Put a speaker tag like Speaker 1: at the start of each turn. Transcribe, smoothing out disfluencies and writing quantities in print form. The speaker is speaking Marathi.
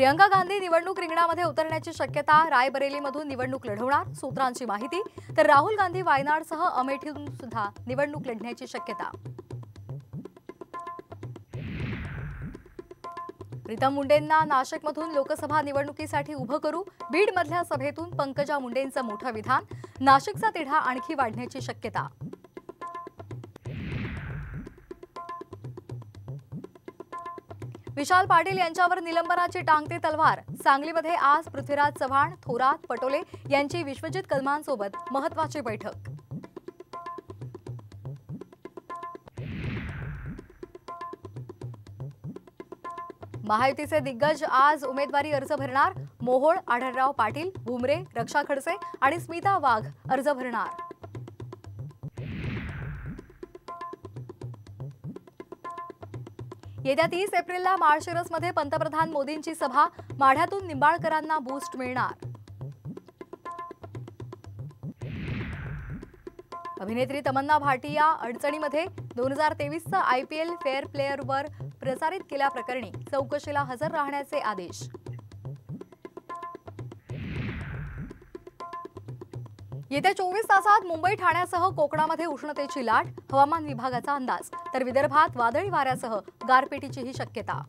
Speaker 1: प्रियंका गांधी निवडणूक रिंगणामध्ये उतरण्याची शक्यता, रायबरेलीमधून निवडणूक लढवणार सूत्रांची माहिती। तर राहुल गांधी वायनाडसह अमेठीतून सुद्धा निवडणूक लढण्याची शक्यता। प्रीतम मुंडेंना नाशिकमधून लोकसभा निवडणुकीसाठी उभं करू, बीडमधल्या सभेतून पंकजा मुंडेंचं मोठं विधान, नाशिकचा तिढा आणखी वाढण्याची शक्यता। विशाल पाटील यांच्यावर निलंबनाची टांगती तलवार, सांगलीमध्ये आज पृथ्वीराज चव्हाण, थोरात, पटोले यांची विश्वजित कदमांसोबत महत्त्वाची बैठक। महायुतीचे दिग्गज आज उमेदवारी अर्ज भरणार, मोहोळ, आढळराव पाटील, भुमरे, रक्षा खडसे आणि स्मिता वाघ अर्ज भरणार। येत्या 30 एप्रिलला माळशिरसमध्ये पंतप्रधान मोदींची सभा, माढ्यातून निंबाळकरांना बूस्ट मिळणार। अभिनेत्री तमन्ना भाटिया अडचणीमध्ये, 2023चा IPL फेअर प्लेअरवर प्रसारित केल्याप्रकरणी चौकशीला हजर राहण्याचे आदेश। येत्या 24 तासात मुंबई, ठाण्यासह कोकणामध्ये उष्णतेची लाट, हवामान विभागाचा अंदाज। तर विदर्भात वादळी वाऱ्यासह गारपिटीचीही शक्यता।